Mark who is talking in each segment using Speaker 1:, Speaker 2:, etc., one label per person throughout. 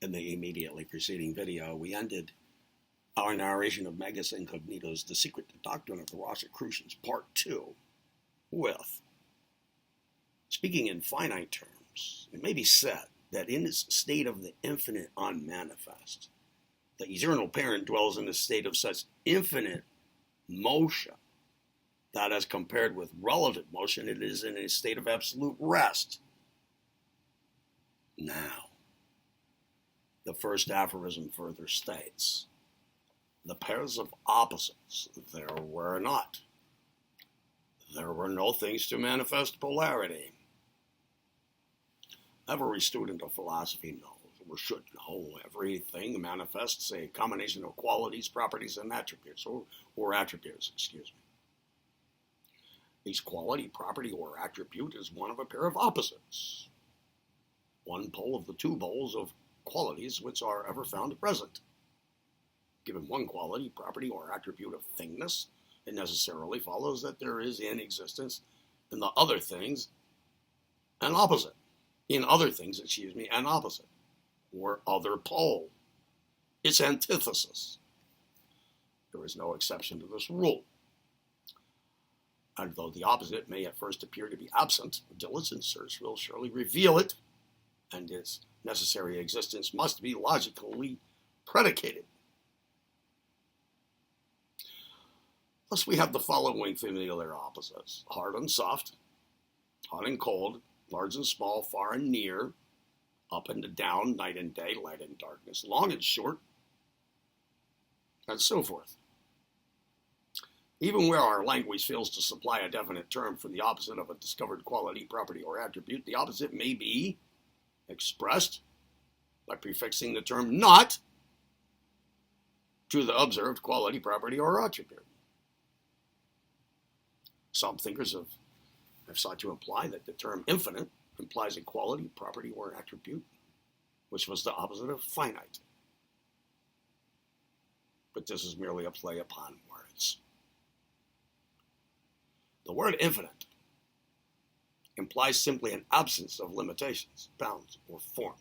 Speaker 1: In the immediately preceding video, we ended our narration of Magus Incognito's The Secret Doctrine of the Rosicrucians, Part 2, with, speaking in finite terms, it may be said that in this state of the infinite unmanifest, the eternal parent dwells in a state of such infinite motion that as compared with relative motion, it is in a state of absolute rest. Now, the first aphorism further states, the pairs of opposites there were not. There were no things to manifest polarity. Every student of philosophy knows, or should know, everything manifests a combination of qualities, properties, and attributes, or attributes, excuse me. Each quality, property, or attribute is one of a pair of opposites. One pole of the two poles of qualities which are ever found present. Given one quality, property, or attribute of thingness, it necessarily follows that there is in existence in the other things an opposite. In other things, an opposite, or other pole. Its antithesis. There is no exception to this rule. And though the opposite may at first appear to be absent, diligent search will surely reveal it, and its necessary existence must be logically predicated. Thus we have the following familiar opposites: hard and soft, hot and cold, large and small, far and near, up and down, night and day, light and darkness, long and short, and so forth. Even where our language fails to supply a definite term for the opposite of a discovered quality, property, or attribute, the opposite may be expressed by prefixing the term not to the observed quality, property, or attribute. Some thinkers have sought to imply that the term infinite implies a quality, property, or attribute, which was the opposite of finite. But this is merely a play upon words. The word infinite implies simply an absence of limitations, bounds, or form.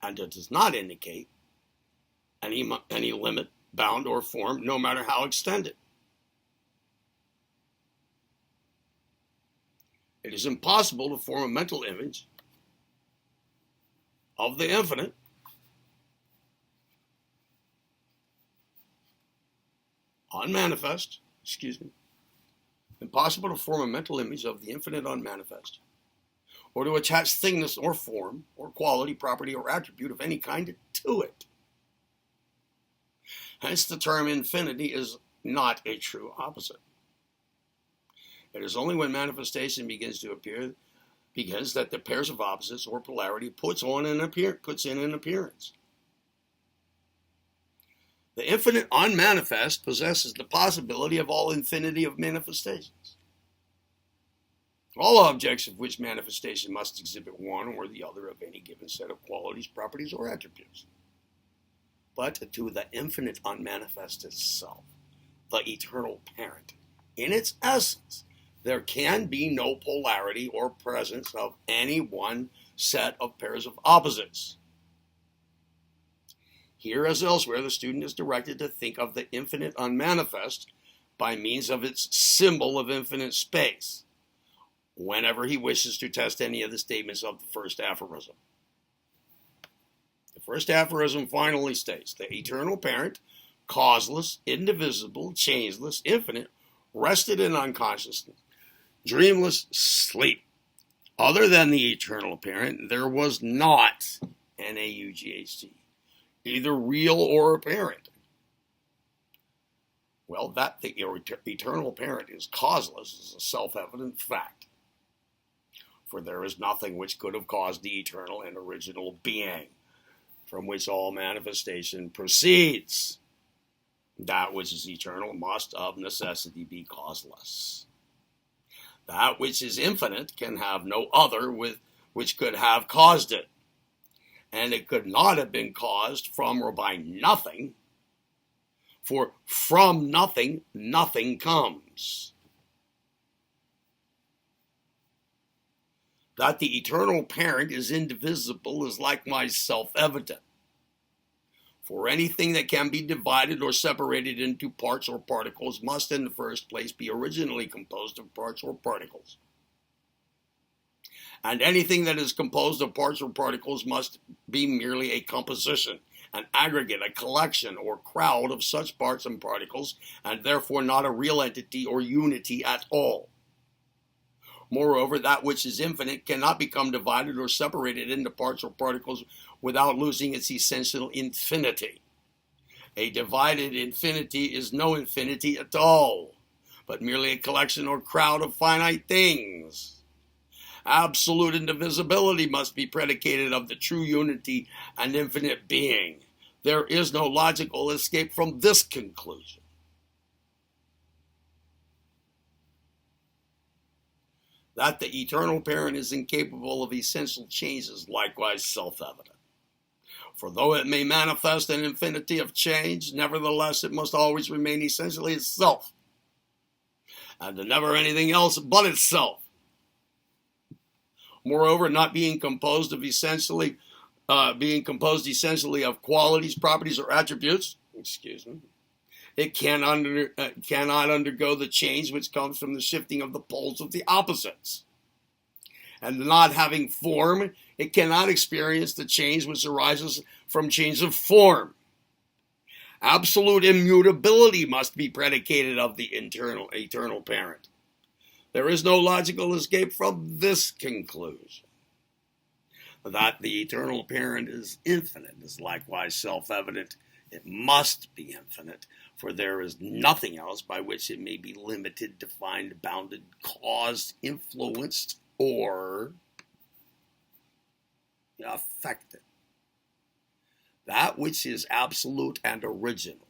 Speaker 1: And it does not indicate any limit, bound, or form, no matter how extended. It is impossible to form a mental image of the infinite unmanifest, impossible to form a mental image of the infinite unmanifest, or to attach thingness or form or quality, property, or attribute of any kind to it. Hence the term infinity is not a true opposite. It is only when manifestation begins to appear that the pairs of opposites or polarity puts in an appearance. The infinite unmanifest possesses the possibility of all infinity of manifestations. All objects of which manifestation must exhibit one or the other of any given set of qualities, properties, or attributes. But to the infinite unmanifest itself, the eternal parent, in its essence, there can be no polarity or presence of any one set of pairs of opposites. Here, as elsewhere, the student is directed to think of the infinite unmanifest by means of its symbol of infinite space, whenever he wishes to test any of the statements of the first aphorism. The first aphorism finally states, the eternal parent, causeless, indivisible, changeless, infinite, rested in unconsciousness, dreamless sleep. Other than the eternal parent, there was not, N-A-U-G-H-T, either real or apparent. Well, that the eternal parent is causeless is a self-evident fact. For there is nothing which could have caused the eternal and original being, from which all manifestation proceeds. That which is eternal must of necessity be causeless. That which is infinite can have no other which could have caused it. And it could not have been caused from or by nothing, for from nothing, nothing comes. That the eternal parent is indivisible is likewise self-evident. For anything that can be divided or separated into parts or particles must in the first place be originally composed of parts or particles. And anything that is composed of parts or particles must be merely a composition, an aggregate, a collection, or crowd of such parts and particles, and therefore not a real entity or unity at all. Moreover, that which is infinite cannot become divided or separated into parts or particles without losing its essential infinity. A divided infinity is no infinity at all, but merely a collection or crowd of finite things. Absolute indivisibility must be predicated of the true unity and infinite being. There is no logical escape from this conclusion. That the eternal parent is incapable of essential change is likewise self-evident. For though it may manifest an infinity of change, nevertheless it must always remain essentially itself, and never anything else but itself. Moreover, not being composed essentially of qualities, properties, or attributes, it cannot undergo the change which comes from the shifting of the poles of the opposites. And not having form, it cannot experience the change which arises from change of form. Absolute immutability must be predicated of the eternal parent. There is no logical escape from this conclusion. That the eternal parent is infinite is likewise self-evident. It must be infinite, for there is nothing else by which it may be limited, defined, bounded, caused, influenced, or affected. That which is absolute and original,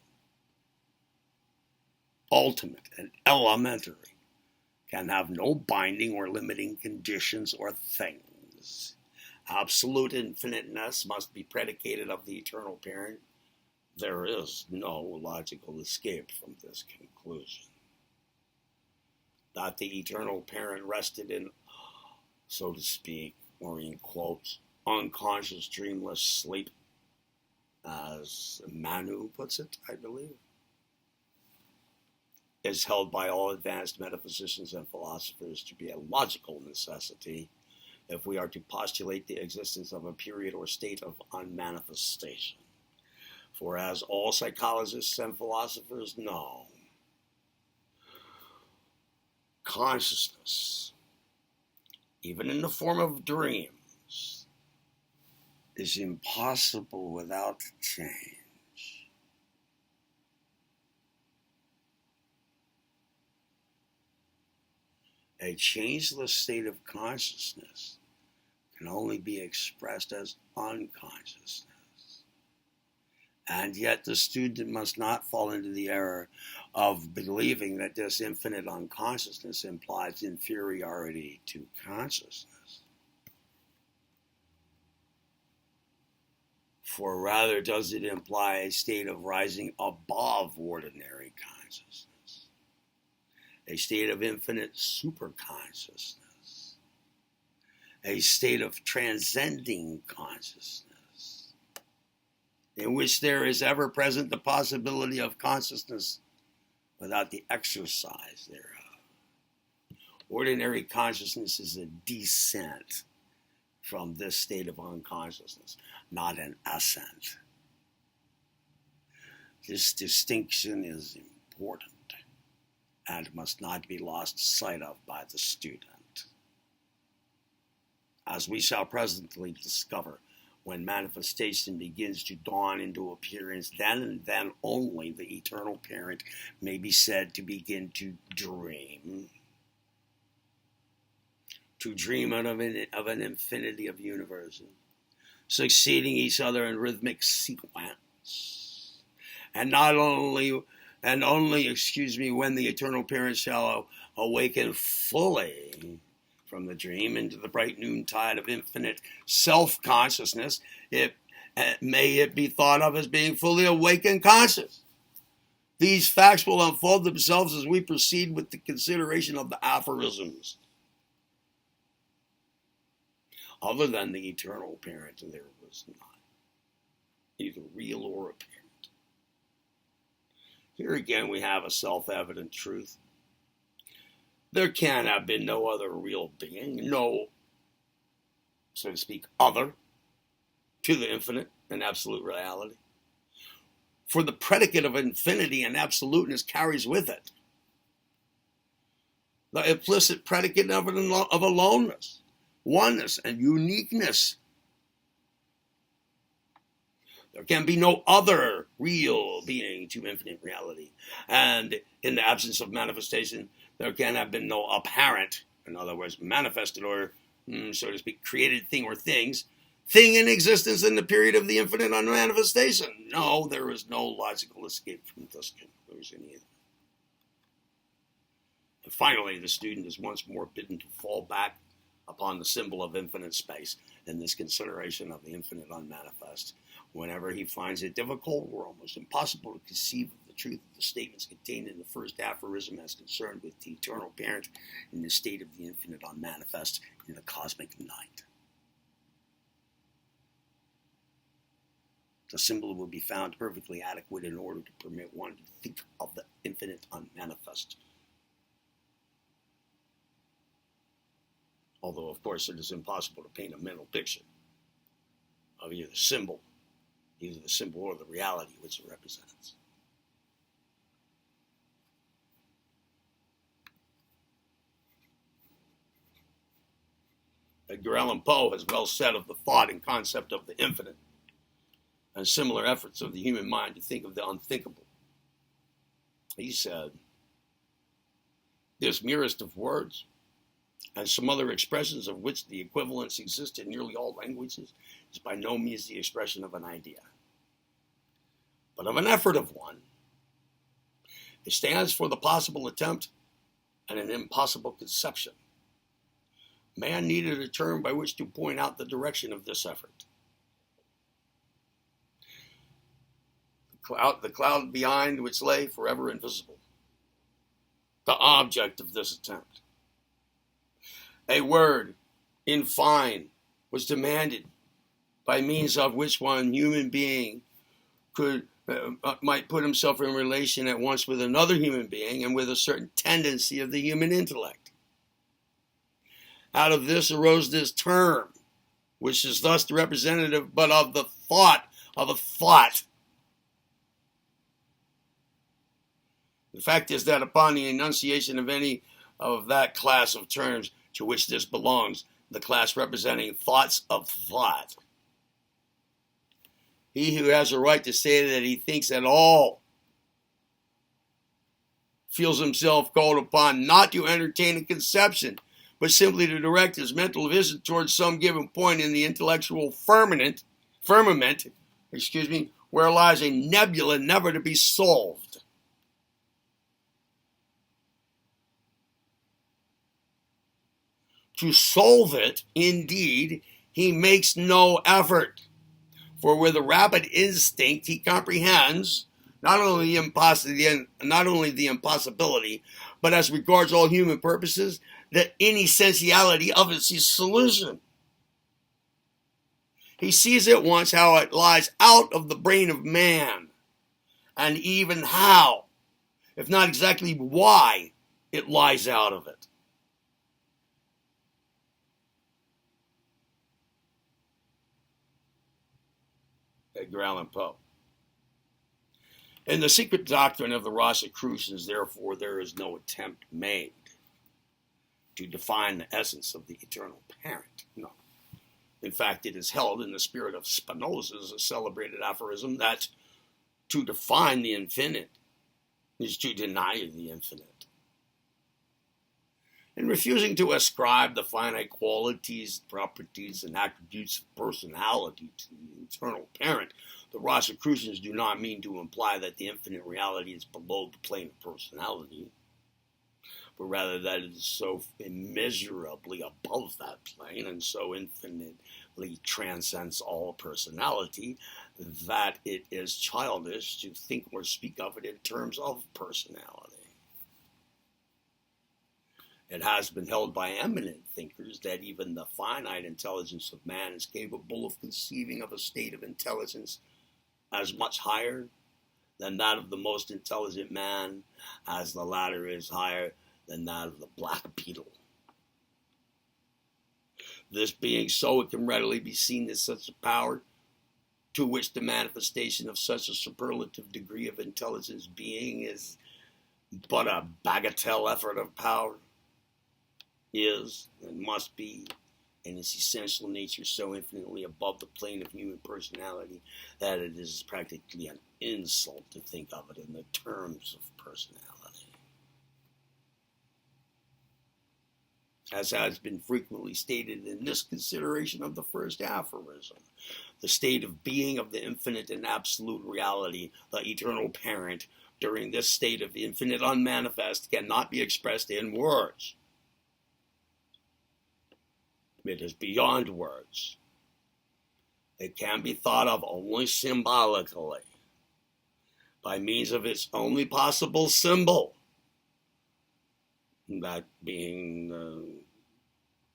Speaker 1: ultimate and elementary, can have no binding or limiting conditions or things. Absolute infiniteness must be predicated of the eternal parent. There is no logical escape from this conclusion. That the eternal parent rested in, so to speak, or in quotes, unconscious dreamless sleep, as Manu puts it, I believe, is held by all advanced metaphysicians and philosophers to be a logical necessity if we are to postulate the existence of a period or state of unmanifestation. For as all psychologists and philosophers know, consciousness, even in the form of dreams, is impossible without change. A changeless state of consciousness can only be expressed as unconsciousness. And yet the student must not fall into the error of believing that this infinite unconsciousness implies inferiority to consciousness. For rather does it imply a state of rising above ordinary consciousness, a state of infinite superconsciousness, a state of transcending consciousness, in which there is ever present the possibility of consciousness without the exercise thereof. Ordinary consciousness is a descent from this state of unconsciousness, not an ascent. This distinction is important and must not be lost sight of by the student. As we shall presently discover, when manifestation begins to dawn into appearance, then and then only the eternal parent may be said to begin to dream. To dream of an infinity of universes, succeeding each other in rhythmic sequence. And only, when the eternal parent shall awaken fully from the dream into the bright noontide of infinite self-consciousness, may it be thought of as being fully awake and conscious. These facts will unfold themselves as we proceed with the consideration of the aphorisms. Other than the eternal parent, there was not, either real or apparent. Here again we have a self-evident truth. There can have been no other real being, no, so to speak, other to the infinite and absolute reality. For the predicate of infinity and absoluteness carries with it the implicit predicate of aloneness, oneness, and uniqueness. There can be no other real being to infinite reality. And in the absence of manifestation, there can have been no apparent, in other words, manifested or, so to speak, created thing or thing in existence in the period of the infinite unmanifestation. No, there is no logical escape from this conclusion either. And finally, the student is once more bidden to fall back upon the symbol of infinite space in this consideration of the infinite unmanifest. Whenever he finds it difficult or almost impossible to conceive of the truth of the statements contained in the first aphorism as concerned with the eternal parent in the state of the infinite unmanifest in the cosmic night. The symbol will be found perfectly adequate in order to permit one to think of the infinite unmanifest. Although, of course, it is impossible to paint a mental picture of either the symbol or the reality which it represents. Edgar Allan Poe has well said of the thought and concept of the infinite and similar efforts of the human mind to think of the unthinkable. He said, "This merest of words, and some other expressions of which the equivalents exist in nearly all languages, is by no means the expression of an idea, but of an effort of one. It stands for the possible attempt and an impossible conception. Man needed a term by which to point out the direction of this effort. The cloud behind which lay forever invisible, the object of this attempt. A word, in fine, was demanded by means of which one human being might put himself in relation at once with another human being and with a certain tendency of the human intellect. Out of this arose this term, which is thus the representative but of the thought of a thought. The fact is that upon the enunciation of any of that class of terms to which this belongs, the class representing thoughts of thought, he who has a right to say that he thinks at all feels himself called upon not to entertain a conception, but simply to direct his mental vision towards some given point in the intellectual firmament, where lies a nebula never to be solved. To solve it, indeed, he makes no effort, for with a rapid instinct he comprehends not only the impossibility, but as regards all human purposes, the inessentiality of its solution. He sees at once how it lies out of the brain of man, and even how, if not exactly why, it lies out of it. Edgar Allan Poe. In the secret doctrine of the Rosicrucians, therefore, there is no attempt made to define the essence of the eternal parent. No. In fact, it is held in the spirit of Spinoza's celebrated aphorism that to define the infinite is to deny the infinite. In refusing to ascribe the finite qualities, properties, and attributes of personality to the eternal parent, the Rosicrucians do not mean to imply that the infinite reality is below the plane of personality, but rather that it is so immeasurably above that plane and so infinitely transcends all personality that it is childish to think or speak of it in terms of personality. It has been held by eminent thinkers that even the finite intelligence of man is capable of conceiving of a state of intelligence as much higher than that of the most intelligent man, as the latter is higher than that of the black beetle. This being so, it can readily be seen that such a power, to which the manifestation of such a superlative degree of intelligence being is but a bagatelle effort of power, is and must be, in its essential nature, so infinitely above the plane of human personality that it is practically an insult to think of it in the terms of personality. As has been frequently stated in this consideration of the first aphorism, the state of being of the infinite and absolute reality, the eternal parent, during this state of infinite unmanifest, cannot be expressed in words. It is beyond words. It can be thought of only symbolically, by means of its only possible symbol, that being the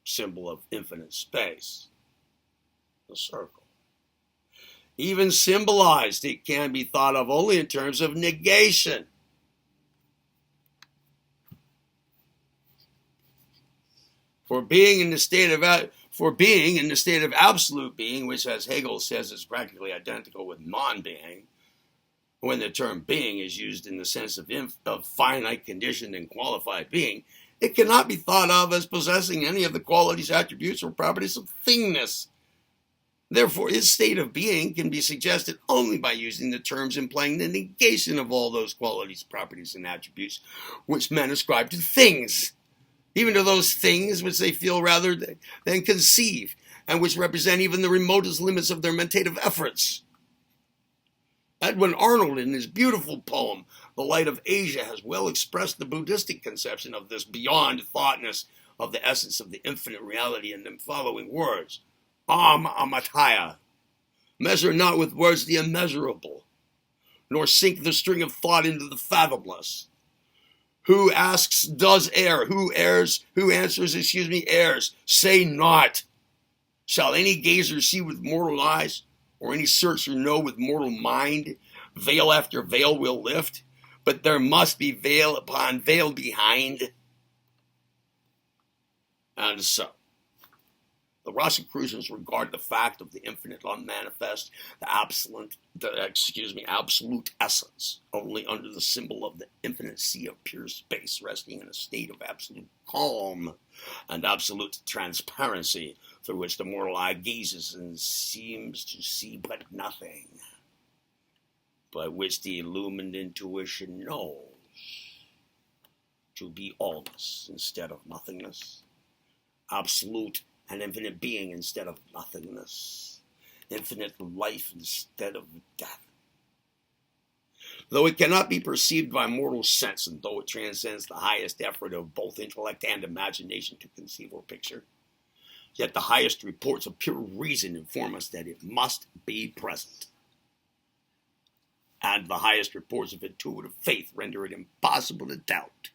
Speaker 1: symbol of infinite space, the circle. Even symbolized, it can be thought of only in terms of negation. For being in the state of absolute being, which, as Hegel says, is practically identical with non-being, when the term being is used in the sense of finite, conditioned, and qualified being, it cannot be thought of as possessing any of the qualities, attributes, or properties of thingness. Therefore, its state of being can be suggested only by using the terms implying the negation of all those qualities, properties, and attributes which men ascribe to things, even to those things which they feel rather than conceive, and which represent even the remotest limits of their mentative efforts. Edwin Arnold, in his beautiful poem, The Light of Asia, has well expressed the Buddhistic conception of this beyond thoughtness of the essence of the infinite reality in the following words: Amataya, measure not with words the immeasurable, nor sink the string of thought into the fathomless. Who asks does err, who answers, errs. Say not. Shall any gazer see with mortal eyes, or any searcher know with mortal mind? Veil after veil will lift, but there must be veil upon veil behind. And so, the Rosicrucians regard the fact of the infinite unmanifest, the absolute essence, only under the symbol of the infinite sea of pure space, resting in a state of absolute calm and absolute transparency, through which the mortal eye gazes and seems to see but nothing, but which the illumined intuition knows to be allness instead of nothingness, absolute and infinite being instead of nothingness, infinite life instead of death. Though it cannot be perceived by mortal sense, and though it transcends the highest effort of both intellect and imagination to conceive or picture, yet the highest reports of pure reason inform us that it must be present. And the highest reports of intuitive faith render it impossible to doubt.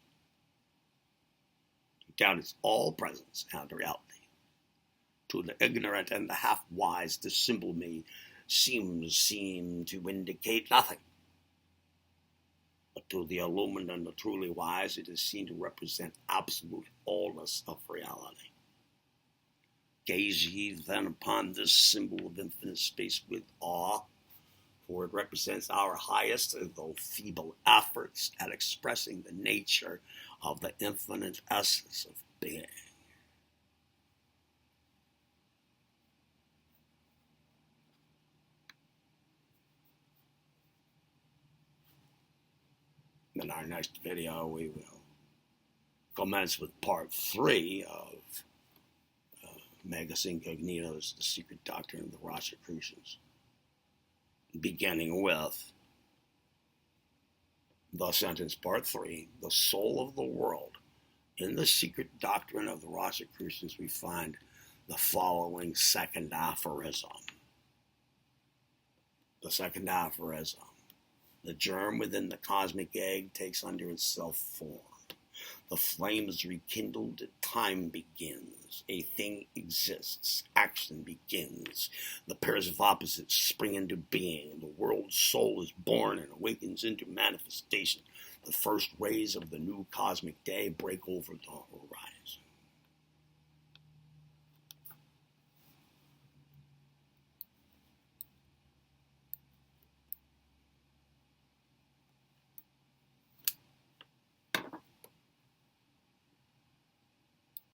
Speaker 1: To doubt its all presence and reality. To the ignorant and the half-wise, the symbol may seem to indicate nothing. But to the illumined and the truly wise, it is seen to represent absolute allness of reality. Gaze ye then upon this symbol of infinite space with awe, for it represents our highest, though feeble, efforts at expressing the nature of the infinite essence of being. In our next video, we will commence with part 3 of Magus Incognito's The Secret Doctrine of the Rosicrucians, beginning with the sentence part 3, the soul of the world. In the secret doctrine of the Rosicrucians, we find the following second aphorism. The second aphorism: the germ within the cosmic egg takes under itself form, The flame is rekindled, time begins. A thing exists, action begins. The pairs of opposites spring into being. The world's soul is born and awakens into manifestation. The first rays of the new cosmic day break over the horizon.